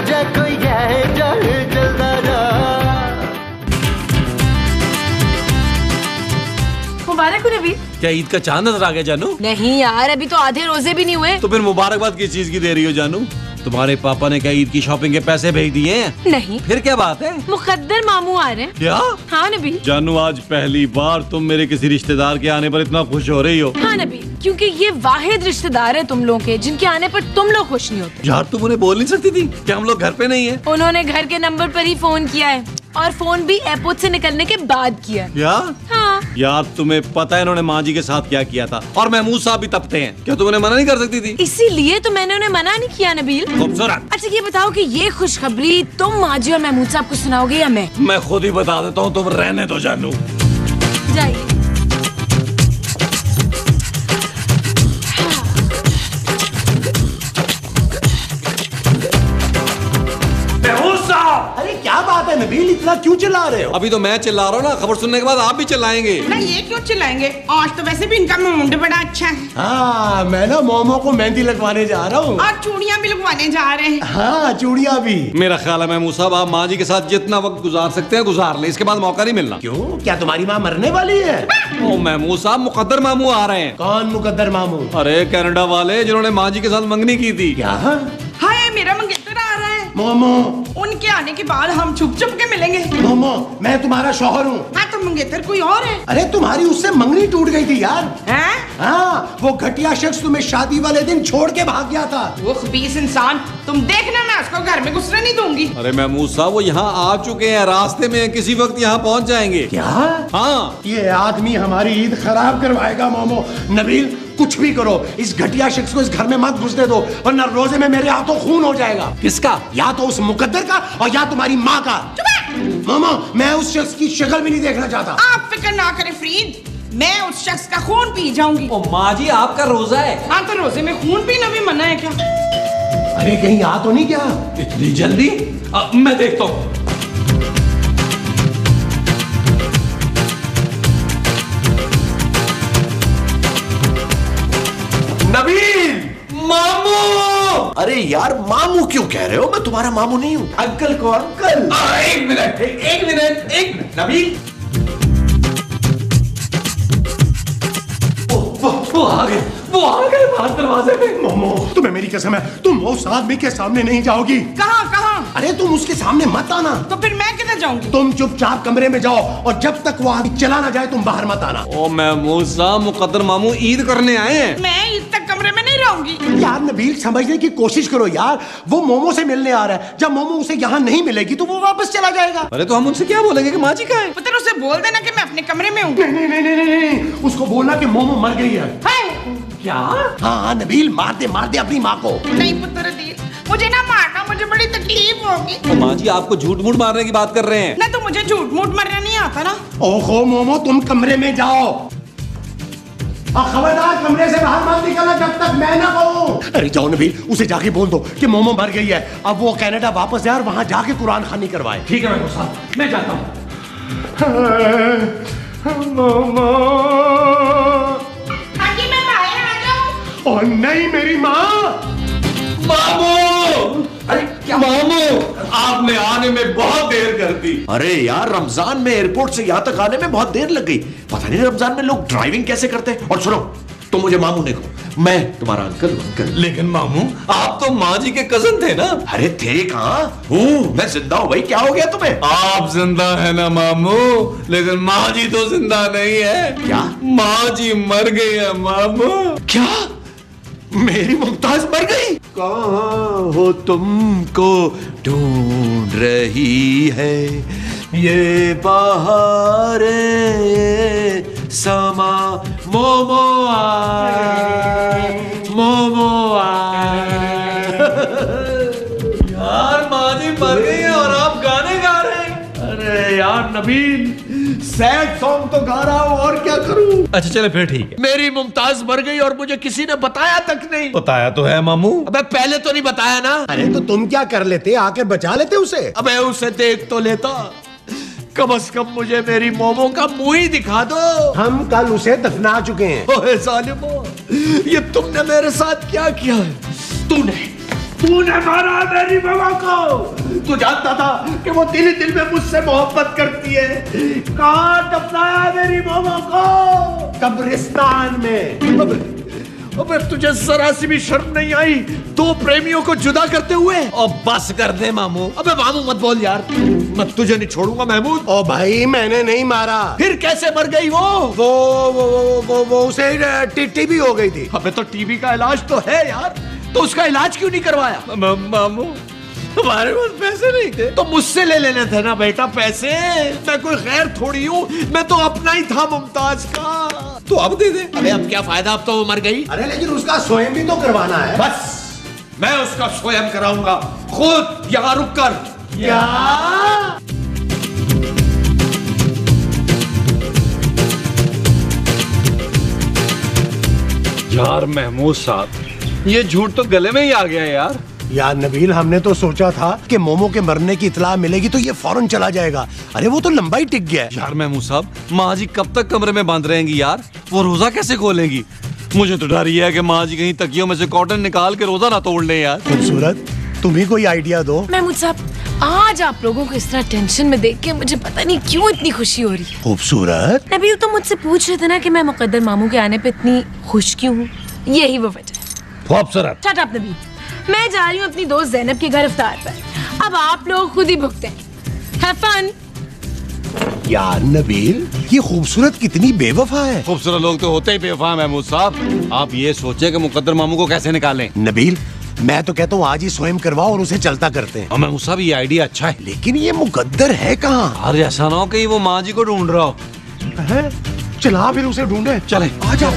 जा कोई है जल जलदा जा। मुबारक हो नबील। क्या ईद का चांद नजर आ गया जानू? नहीं यार, अभी तो आधे रोजे भी नहीं हुए। तो फिर मुबारकबाद किस चीज की दे रही हो जानू? तुम्हारे पापा ने क्या ईद की शॉपिंग के पैसे भेज दिए हैं? नहीं। फिर क्या बात है? मुकद्दर मामू आ रहे हैं। क्या? हाँ नबी। जानू आज पहली बार तुम मेरे किसी रिश्तेदार के आने पर इतना खुश हो रही हो। हाँ नबी, क्योंकि ये वाहिद रिश्तेदार है तुम लोगों के जिनके आने पर तुम लोग खुश नहीं होते। यार तुम उन्हें बोल नहीं सकती थी कि हम लोग घर पे नहीं है? उन्होंने घर के नंबर पर ही फोन किया है और फोन भी एयरपोर्ट से निकलने के बाद किया। क्या? हाँ। यार तुम्हें पता है इन्होंने माँ जी के साथ क्या किया था, और महमूद साहब भी तपते हैं। क्या तुम उन्हें मना नहीं कर सकती थी? इसीलिए तो मैंने उन्हें मना नहीं किया नबील। खूबसूरत। अच्छा ये बताओ कि ये खुशखबरी तुम माजी और महमूद साहब को सुनाओगे या मैं खुद ही बता देता हूँ, तुम रहने दो जानू। जाइए। अरे क्या बात है नबील, इतना क्यों चिल्ला रहे हो? अभी तो मैं चिल्ला रहा हूँ ना, खबर सुनने के बाद आप भी चिल्लाएंगे। ना ये क्यों चिल्लाएंगे, आज तो वैसे भी इनका मुंड बड़ा अच्छा है। हाँ मैं ना मोमो को मेहंदी लगवाने जा रहा हूँ और चूड़ियाँ भी लगवाने जा रहे हैं। हाँ चूड़ियाँ भी। मेरा ख्याल है महमूद साहब आप माँ जी के साथ जितना वक्त गुजार सकते हैं गुजार ले, इसके बाद मौका नहीं मिलना। क्यों, क्या तुम्हारी माँ मरने वाली है? ओ महमूद साहब, मुकद्दर मामू आ रहे हैं। कौन मुकद्दर मामू? अरे कनाडा वाले जिन्होंने माँ जी के साथ मंगनी की थी। क्या? हाय मेरा मंगेतर आ रहा है। मोमो, उनके आने के बाद हम छुप छुप के मिलेंगे। मोमो मैं तुम्हारा शौहर हूँ। हाँ तो मंगेतर कोई और है? अरे तुम्हारी उससे मंगनी टूट गई थी यार। हैं? हाँ वो घटिया शख्स तुम्हें शादी वाले दिन छोड़ के भाग गया था। वो खबीस इंसान, तुम देखना मैं उसको घर में घुसने नहीं दूंगी। अरे महमूद साहब वो यहाँ आ चुके हैं, रास्ते में किसी वक्त यहाँ पहुँच जाएंगे। क्या? हाँ। ये आदमी हमारी ईद खराब करवाएगा। मोमो नबील कुछ भी करो, इस घटिया शख्स को इस घर में मत घुसने दो, वरना रोजे में मेरे हाथों खून हो जाएगा। किसका? या तो उस मुकद्दर का और या तुम्हारी माँ का। मामा मैं उस शख्स की शक्ल भी नहीं देखना चाहता। आप फिक्र ना करें फरीद, मैं उस शख्स का खून पी जाऊंगी। ओ माँ जी आपका रोजा है। हाँ तो रोजे में खून पीना भी मना है क्या? अरे कहीं आ तो नहीं गया? इतनी जल्दी? मैं देखता हूँ। नबील! मामू! अरे यार मामू क्यों कह रहे हो? मैं तुम्हारा मामू नहीं हूँ। अंकल को अंकल। एक मिनट एक मिनट एक मिनट। नबील वो आ गए बाहर दरवाजे में। मोमो तुम्हें मेरी कसम है, तुम उस आदमी के सामने नहीं जाओगी। कहाँ कहाँ? अरे तुम उसके सामने मत आना। तो फिर मैं किधर जाऊंगी? तुम चुपचाप कमरे में जाओ और जब तक वो आदमी चला ना जाए तुम बाहर मत आना। ओ महमूद साहब, मुकद्दर मामू ईद करने आए हैं। मैं ईद तक कमरे में नहीं रहूंगी। यार नबील समझने की कोशिश करो यार, वो मोमो से मिलने आ रहा है। जब मोमो उसे यहाँ नहीं मिलेगी तो वो वापस चला जाएगा। अरे तो हम उनसे क्या बोलेंगे कि माँ जी कहाँ है? पुत्र उसे बोल देना कि मैं अपने कमरे में हूँ। नहीं नहीं नहीं नहीं नहीं, उसको बोलना कि मोमो मर गई है। क्या? हाँ नबील मार दे अपनी माँ को। नहीं पुत्र दिल, मुझे ना मारना, मुझे बड़ी तकलीफ होगी। तो माँ जी आपको झूठ मूठ मारने की बात कर रहे हैं? ना तो मुझे झूठ मूठ मारना नहीं आता ना। ओहो मोमो तुम कमरे में जाओ और खबरदार कमरे से बाहर मत निकलना जब तक मैं ना कहूं। अरे जाओ नबील, उसे जाके बोल दो कि मोमो मर गई है, अब वो कनाडा वापस जाए और वहां जाके कुरान खानी करवाए। ठीक है महमूद साहब, मैं जाता हूँ। मोमो ताकि मैं बाहर आ जाऊं। और नहीं मेरी माँ। मामू! अरे क्या मामू, आपने आने में बहुत देर कर दी। अरे यार रमजान में एयरपोर्ट से यहाँ तक आने में बहुत देर लग गई। पता नहीं रमजान में लोग ड्राइविंग कैसे करते हैं। और सुनो, तुम मुझे मामू ने कहो, मैं तुम्हारा अंकल हूं। अंकल। लेकिन मामू आप तो माँ जी के कजन थे ना? अरे थे कहाँ हूँ, मैं जिंदा हूँ भाई। क्या हो गया तुम्हें? आप जिंदा है ना मामू, लेकिन माँ जी तो जिंदा नहीं है। क्या? माँ जी मर गई है मामू। क्या? मेरी मुमताज मर गई? कहाँ हो तुमको ढूंढ रही है ये बहारे समा। मोमो आए, मोमो आए। यार माँ जी मर गई है और आप गाने गा रहे हैं। अरे यार नबील सैड सॉन्ग तो गा रहा हूँ और क्या करूँ। अच्छा चले फिर ठीक है। मेरी मुमताज मर गई और मुझे किसी ने बताया तक नहीं। बताया तो है मामू। अबे पहले तो नहीं बताया ना। अरे तो तुम क्या कर लेते, आके बचा लेते उसे। अबे उसे देख तो लेता, कम से कम मुझे मेरी मोमो का मुंह ही दिखा दो। हम कल उसे दफना चुके हैं। ओए जालिमो, ये तुमने मेरे साथ क्या किया है? तूने तूने मारा मेरी मामा को। तू जानता था कि वो दिल दिल में मुझसे मोहब्बत करती है। कहाँ दफनाया मेरी मामा को? कब्रिस्तान में। अबे तुझे जरा सी भी शर्म नहीं आई दो प्रेमियों को जुदा करते हुए? और बस कर दे मामू। अबे मामू मत बोल यार, मैं तुझे नहीं छोड़ूंगा महमूद। ओ भाई मैंने नहीं मारा। फिर कैसे मर गई वो उसे टीबी हो गई थी। अबे तो टीबी का इलाज तो है यार, तो उसका इलाज क्यों नहीं करवाया? मामू हमारे पास पैसे नहीं थे। तो मुझसे ले लेने थे ना बेटा पैसे। मैं कोई गैर थोड़ी हूँ, मैं तो अपना ही था मुमताज का। तो अब दे दे। अबे अब क्या फायदा, अब तो वो मर गई। अरे लेकिन उसका स्वयं भी तो करवाना है। बस मैं उसका स्वयं कराऊंगा, खुद यहाँ रुक कर। क्या? यार महमूद साहब, ये झूठ तो गले में ही आ गया यार। यार नबील, हमने तो सोचा था कि मोमो के मरने की इत्तला मिलेगी तो ये फौरन चला जाएगा। अरे वो तो लंबा ही टिक गया है। यार महमूद साहब, माँ जी कब तक कमरे में बंद रहेंगी यार? वो रोजा कैसे खोलेंगी? मुझे तो डर ही है कि माँ जी कहीं तकियों में से कॉटन निकाल के रोजा ना तोड़ ले यार। खूबसूरत, तुम ही कोई आइडिया दो। महमूद साहब, आज आप लोगों को इस तरह टेंशन में देख के मुझे पता नहीं क्यों इतनी खुशी हो रही है। खूबसूरत, नबील तो मुझसे पूछ रहे थे ना कि मैं मुकद्दर मामू के आने पे इतनी खुश क्यों हूँ। यही वो वजह है। खूबसूरत, शट अप नबील। मैं जा रही हूँ अपनी दोस्त ज़ैनब के घर इफ्तार पर। अब आप लोग खुद ही भुगते हैं। Have fun। यार नबील, ये खूबसूरत कितनी बेवफा है। खूबसूरत लोग तो होते ही बेवफा महमूद साहब। आप ये सोचे कि मुकद्दर मामू को कैसे निकालें। नबील, मैं तो कहता हूँ आज ही स्वयं करवाओ और उसे चलता करते हैं। और महमूद साहब, ये आइडिया अच्छा है, लेकिन ये मुकद्दर है कहाँ? अरे ऐसा ना हो कि वो माँ जी को ढूंढ रहा हो। चला फिर उसे ढूंढे। चले आ जाओ।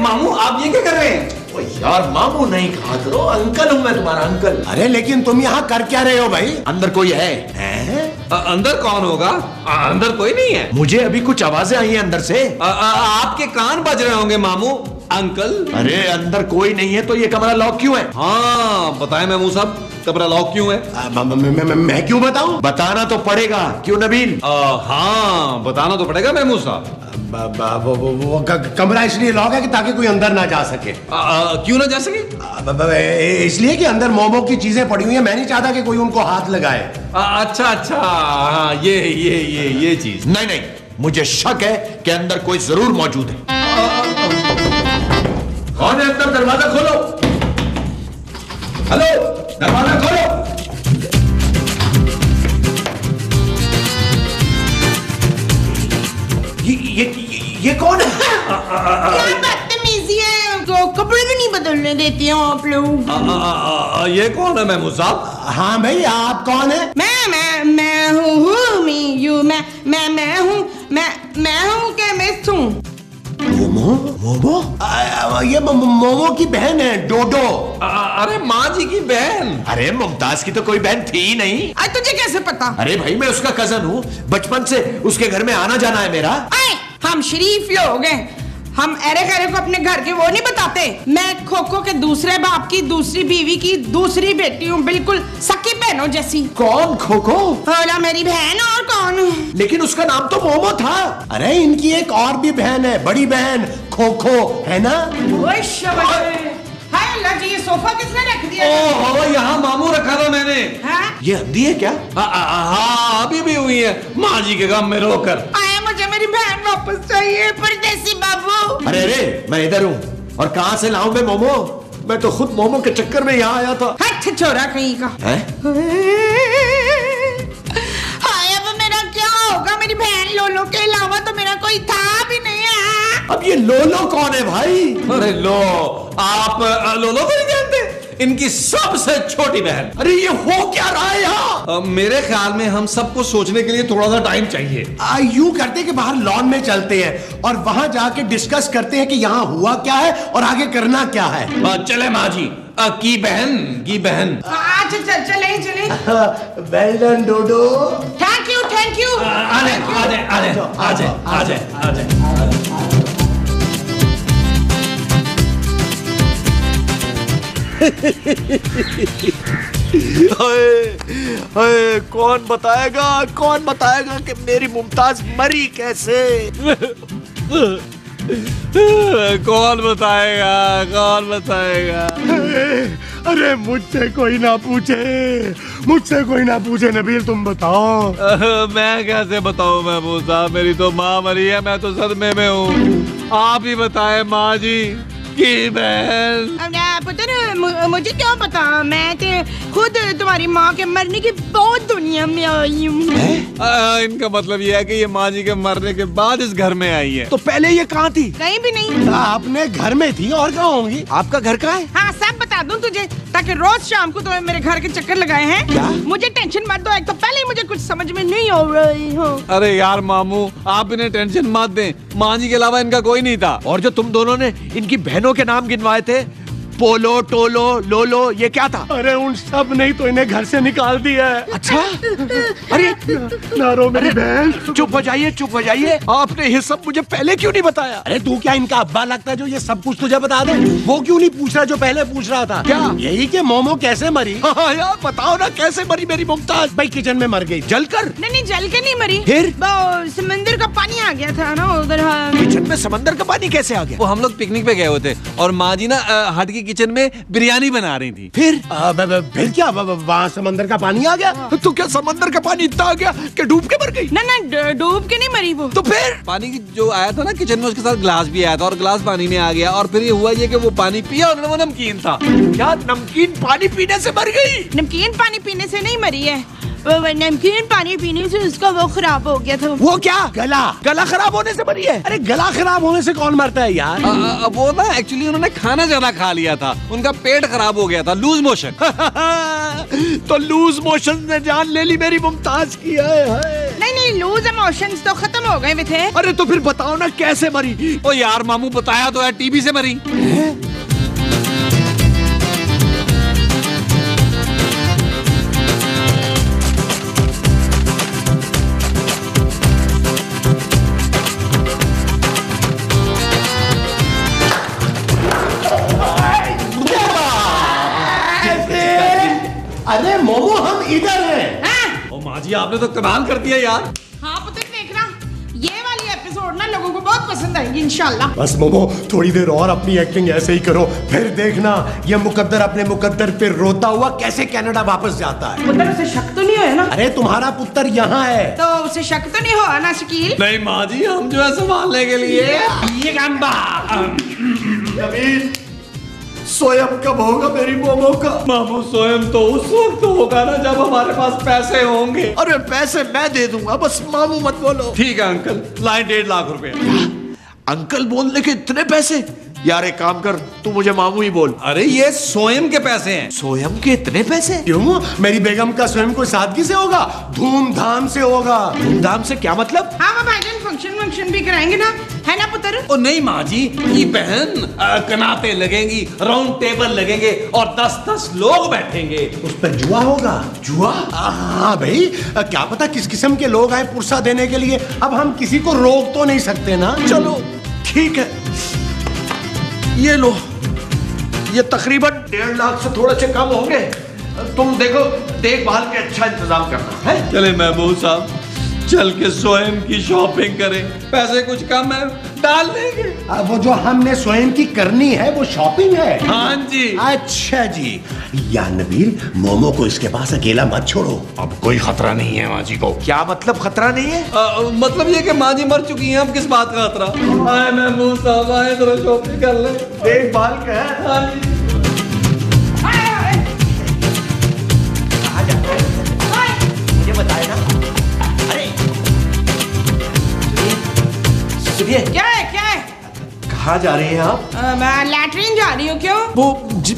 मामू आप ये क्या कर रहे हैं? ओ यार मामू नहीं कहा करो, अंकल हूँ मैं, तुम्हारा अंकल। अरे लेकिन तुम यहाँ कर क्या रहे हो भाई? अंदर कोई है? अंदर कौन होगा? अंदर कोई नहीं है। मुझे अभी कुछ आवाजें आई हैं अंदर से। आपके कान बज रहे होंगे मामू। अंकल, अरे अंदर कोई नहीं है तो ये कमरा लॉक क्यों है? हाँ बताएं महमू साहब, कमरा लॉक क्यों है? मैं क्यों बताऊं? बताना तो पड़ेगा, क्यों नबील? हाँ बताना तो पड़ेगा महमू साहब। वो कमरा इसलिए लॉक है कि ताकि कोई अंदर ना जा सके। क्यों ना जा सके? इसलिए कि अंदर मोमो की चीजें पड़ी हुई है, मैं नहीं चाहता कि कोई उनको हाथ लगाए। अच्छा अच्छा, हाँ ये चीज। नहीं नहीं, मुझे शक है कि अंदर कोई जरूर मौजूद है। कौन है अंदर? दरवाजा खोलो। हेलो, दरवाजा खोलो। ये कौन है? क्या बदतमीजी है, तो कपड़े भी नहीं बदलने देती हैं आप लोग। ये कौन है महमूद साहब? हाँ भाई, आप कौन है? मैं हूँ मैं हूँ केमिस्ट हूँ। मोमो? ये मोमो की बहन है, डोडो। अरे माँ जी की बहन। अरे मुमताज की तो कोई बहन थी ही नहीं। आज तुझे कैसे पता? अरे भाई मैं उसका कजन हूँ, बचपन से उसके घर में आना जाना है मेरा। हम शरीफ लोग हैं, हम अरे खैरे को अपने घर के वो नहीं बताते। मैं खोखो के दूसरे बाप की दूसरी बीवी की दूसरी बेटी हूँ, बिल्कुल सकी बहनों जैसी। कौन खोखो? होला मेरी बहन, और कौन? लेकिन उसका नाम तो मोमो था। अरे इनकी एक और भी बहन है, बड़ी बहन खोखो, है ना? हाय अल्लाह जी, ये सोफा किसने रख दिया? ओह, यहाँ मामू रखा था मैंने। ये अंधी है क्या? हाँ अभी भी हुई है माँ जी के गम में रोकर। मुझे मेरी बहन वापस चाहिए, परदेसी बाबू। अरे मैं इधर हूँ, और कहाँ से लाऊं मैं मोमो? मैं तो खुद मोमो के चक्कर में यहाँ आया था। छोरा कहीं का है? हाय अब मेरा क्या होगा? मेरी बहन लोलो के अलावा तो मेरा कोई था भी नहीं है। अब ये लोलो कौन है भाई? अरे लो, आप लोलो को नहीं जानते? इनकी सबसे छोटी बहन। अरे ये हो क्या रहा है यहाँ? मेरे ख्याल में हम सबको सोचने के लिए थोड़ा सा टाइम चाहिए। यूं करते हैं कि बाहर लॉन में चलते हैं और वहां जाके डिस्कस करते हैं कि यहाँ हुआ क्या है और आगे करना क्या है। चले माँ जी, की बहन। अच्छा चले वेल डन डोडो। Thank you. आ जाए। कौन बताएगा कि मेरी मुमताज मरी कैसे? कौन बताएगा? अरे मुझसे कोई ना पूछे नबील, तुम बताओ। मैं कैसे बताऊं महबूब साहब, मेरी तो माँ मरी है, मैं तो सदमे में हूँ। आप ही बताएं माँ जी की बहन। पुत्र मुझे क्या पता, मैं तो खुद तुम्हारी माँ के मरने की बहुत दुनिया में आई हूँ। इनका मतलब ये है कि ये माँ जी के मरने के बाद इस घर में आई है। तो पहले ये कहाँ थी? कहीं भी नहीं। आपने घर में थी और कहाँ होंगी? आपका घर कहाँ है? हाँ सब बता दूं तुझे, ताकि रोज शाम को तुम्हें मेरे घर के चक्कर लगाए हैं। क्या? मुझे टेंशन मत दो, एक तो पहले ही मुझे कुछ समझ में नहीं हो रही हो। अरे यार मामू, आप इन्हें टेंशन मत दें, माँ जी के अलावा इनका कोई नहीं था। और जो तुम दोनों ने इनकी बहनों के नाम गिनवाए थे, पोलो, टोलो, लोलो, ये क्या था? अरे उन सब नहीं तो इन्हें घर से निकाल दिया है। अच्छा, अरे नारो मेरी बहन। चुप हो जाइए। आपने ये सब मुझे पहले क्यों नहीं बताया? अरे तू क्या इनका अब्बा लगता है जो ये सब कुछ तुझे बता दे? वो क्यों नहीं पूछ रहा जो पहले पूछ रहा था? क्या? यही कि मोमो कैसे मरी। हाँ यार बताओ ना, कैसे मरी मेरी मुमताज? भाई किचन में मर गई। जलकर? नहीं जल के नहीं मरी, फिर? वो समंदर का पानी आ गया था ना उधर। हाँ। किचन में समंदर का पानी कैसे आ गया? वो हम लोग पिकनिक पे गए हुए थे और माँ जी ना हट की किचन में बिरयानी बना रही थी। फिर क्या वहाँ समंदर का पानी आ गया? तो क्या समंदर का पानी इतना आ गया कि डूब के मर गई? ना डूब के नहीं मरी वो। तो फिर? पानी की जो आया था ना किचन में, उसके साथ ग्लास भी आया था और ग्लास पानी में आ गया। और फिर ये हुआ ये कि वो पानी पिया और वो नमकीन था। क्या नमकीन पानी पीने से मर गई? नमकीन पानी पीने से नहीं मरी है, वो नमकीन पानी पीने से उसका वो खराब हो गया था। वो क्या? गला खराब होने से मरी है? अरे गला खराब होने से कौन मरता है यार? वो ना एक्चुअली उन्होंने खाना ज्यादा खा लिया था, उनका पेट खराब हो गया था, लूज मोशन। तो लूज मोशन ने जान ले ली मेरी मुमताज की है। नहीं लूज इमोशंस तो खत्म हो गए थे। अरे तो फिर बताओ ना कैसे मरी? ओ यार मामू बताया तो है, टीबी से मरी। अरे मोमो हम इधर हैं। ओ माँ जी आपने तो कमाल कर दिया यार। हाँ पुत्र देखना, ये वाली एपिसोड ना लोगों को बहुत पसंद आएगी इंशाल्लाह। बस मोमो थोड़ी देर और अपनी एक्टिंग ऐसे ही करो, फिर देखना ये मुकद्दर अपने मुकद्दर पे रोता हुआ कैसे कनाडा वापस जाता है। पुत्र उसे शक तो नहीं होया ना? अरे तुम्हारा पुत्र यहाँ है। तो उसे शक तो नहीं हुआ ना शकील? नहीं माँ जी, हम जो है संभालने के लिए। ये नबील स्वयं कब होगा मेरी मोमो का? मामू स्वयं तो उस वक्त होगा ना जब हमारे पास पैसे होंगे। अरे पैसे मैं दे दूंगा, बस मामू मत बोलो। ठीक है अंकल, लाए 1.5 लाख रुपए। अंकल बोलने के इतने पैसे? यार एक काम कर, तू मुझे मामू ही बोल। अरे ये स्वयं के पैसे हैं। स्वयं के इतने पैसे? क्यों? मेरी बेगम का स्वयं को सादगी से होगा, धूमधाम से होगा। धूमधाम से क्या मतलब? हाँ वो भाईजान फंक्शन भी कराएंगे ना, है ना पुत्र? ओ नहीं माँ जी, ये बहन कनापे लगेंगी, राउंड टेबल लगेंगे और 10-10 लोग बैठेंगे। उस पर जुआ होगा। जुआ? हाँ भाई, क्या पता किस किस्म के लोग आए पुरसा देने के लिए। अब हम किसी को रोक तो नहीं सकते ना। चलो ठीक है, ये लो, ये तकरीबन 1.5 लाख से थोड़े से कम होंगे। तुम देखो देखभाल के अच्छा इंतजाम करना है। चले महबूब साहब, चल के स्वयं की शॉपिंग करें, पैसे कुछ कम है डाल देंगे। वो जो हमने स्वयं की करनी है वो शॉपिंग है। हाँ जी। अच्छा जी। या नबील, मोमो को इसके पास अकेला मत छोड़ो। अब कोई खतरा नहीं है माँ जी को। क्या मतलब खतरा नहीं है? मतलब ये कि माँ जी मर चुकी हैं, अब किस बात का खतरा? आए महबूब साहब आए, जरा शॉपिंग कर ले। देखभाल का है। हाँ जी। मुझे बताए ना। अरे सुनिए, क्या है? कहाँ जा रही हैं आप? मैं लैट्रिन जा रही हूँ। क्यों? वो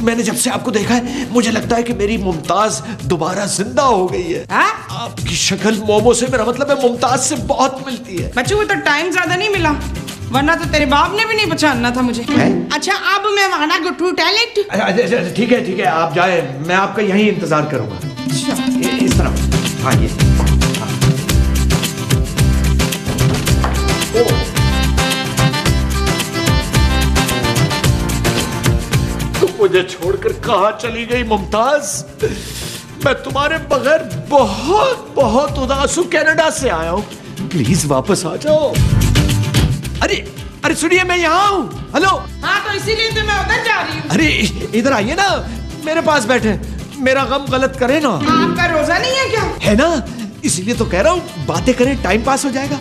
मैंने जब से आपको देखा है मुझे लगता है कि मेरी मुमताज दोबारा जिंदा हो गई है। हाँ? आपकी शक्ल मोमो से, मेरा मतलब है मुमताज से बहुत मिलती है। बच्चों को तो टाइम ज्यादा नहीं मिला, वरना तो तेरे बाप ने भी नहीं पहचानना था मुझे। अच्छा अब मैं वहां गो टू टॉयलेट। ठीक है आप जाए, मैं आपका यहीं इंतजार करूंगा। इस तरफ। हाँ ये। हाँ। तुम मुझे छोड़कर कहाँ चली गई मुमताज? मैं तुम्हारे बगैर बहुत बहुत उदास हूँ। कनाडा से आया हूँ, प्लीज वापस आ जाओ। अरे अरे सुनिए, मैं यहाँ हूँ। हेलो। हाँ तो इसीलिए तो मैं उधर जा रही हूँ। अरे इधर आइए ना, मेरे पास बैठे, मेरा गम गलत करे ना। आपका रोजा नहीं है क्या? है ना, इसीलिए तो कह रहा हूँ, बातें करें, टाइम पास हो जाएगा।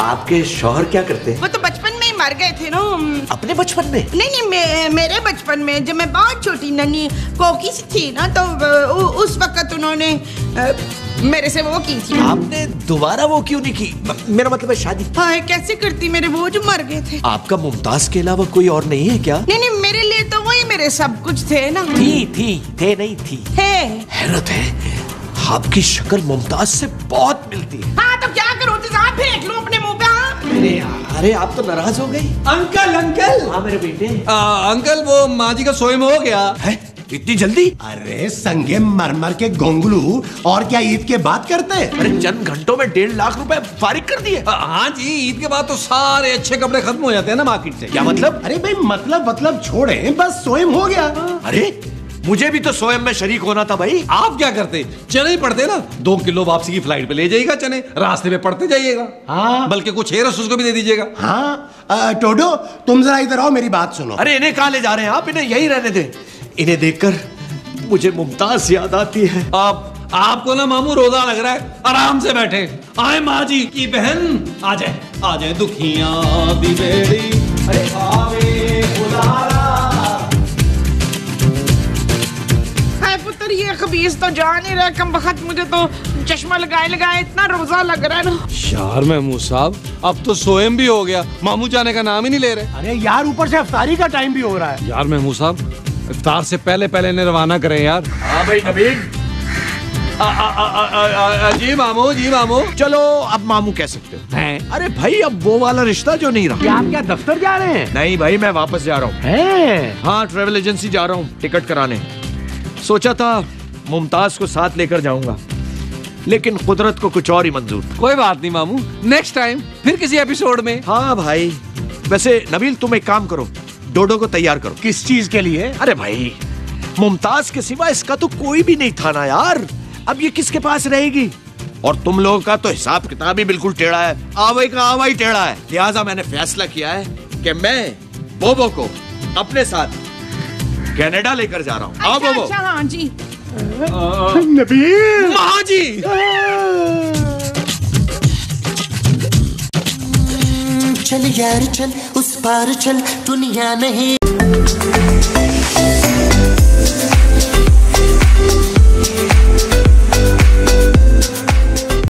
आपके शौहर क्या करते हैं? वो तो बचपन में ही मर गए थे ना। अपने बचपन में? नहीं, मेरे बचपन में जब मैं बहुत छोटी नन्ही कोकी सी थी ना, तो उस वक्त उन्होंने मेरे से वो की थी। आपने दोबारा वो क्यों नहीं की? मेरा मतलब है शादी। हाँ, कैसे करती, मेरे वो जो मर गए थे। आपका मुमताज के अलावा कोई और नहीं है क्या? नहीं, मेरे लिए तो वही मेरे सब कुछ थे ना। थे नहीं थी। हैरत है, आपकी शक्ल मुमताज से बहुत मिलती है। हाँ तो क्या करो, आप फेंक लो अपने मुंह पे। अरे आप तो नाराज हो गई। Uncle uncle. हाँ मेरे बेटे। अंकल वो माँ जी का सोयम हो गया है? इतनी जल्दी? अरे संगे मरमर के गोंगलू, और क्या ईद के बाद करते? अरे चंद घंटों में 1.5 लाख रुपए फारिग कर दिए। हाँ जी, ईद के बाद तो सारे अच्छे कपड़े खत्म हो जाते हैं ना मार्केट से। क्या मतलब? अरे भाई मतलब छोड़े, बस सोयम हो गया। अरे मुझे भी तो सोयम में शरीक होना था भाई। आप क्या करते? चने ही पड़ते ना, 2 किलो वापसी की फ्लाइट पे ले जाइएगा, चने रास्ते में पड़ते जाइएगा। हाँ। बल्कि कुछ है उसको भी दे दीजिएगा। हाँ टोडो, तुम जरा इधर आओ, मेरी बात सुनो। अरे इन्हें कहाँ ले जा रहे हैं आप? इन्हें यही रहने दे। इन्हें देखकर मुझे मुमताज याद आती है। आपको ना मामू रोजा लग रहा है, आराम से बैठे। आए माँ जी की बहन, आ जाए दुखियां दी बेड़ी, अरे आवे उदारा। पुत्र ये खबीस तो जान ही रहा, कम वक्त मुझे तो चश्मा लगाए इतना रोजा लग रहा है ना। यार महमूद साहब, अब तो सोयम भी हो गया, मामू जाने का नाम ही नहीं ले रहे। अरे यार, ऊपर से इफ्तारी का टाइम भी हो रहा है। यार महमूद साहब, इफ्तार से पहले इन्हें रवाना करें यार। हाँ भाई नबील। जी मामू। चलो अब मामू कह सकते हो। हैं? अरे भाई अब वो वाला रिश्ता जो नहीं रहा। आप क्या दफ्तर जा रहे हैं? नहीं भाई, मैं वापस जा रहा हूँ। हाँ, ट्रेवल एजेंसी जा रहा हूँ टिकट कराने। सोचा था मुमताज को साथ लेकर जाऊंगा, लेकिन कुदरत को कुछ और ही मंजूर। कोई बात नहीं मामू, नेक्स्ट टाइम फिर किसी एपिसोड में। हाँ भाई, वैसे नबील तुम एक काम करो, डोडो को तैयार करो। किस चीज के लिए? अरे भाई, मुमताज के सिवा इसका तो कोई भी नहीं था ना यार। अब ये किसके पास रहेगी? और तुम लोगों का तो हिसाब किताब ही बिल्कुल टेढ़ा है, आवाई का आवाई टेढ़ा है। लिहाजा मैंने फैसला किया है कि मैं बोबो को अपने साथ कनाडा लेकर जा रहा हूँ। आओ बोबो। अच्छा, हाँ जी। नबील। माँ जी। चल यार चल, उस पार चल, दुनिया नहीं।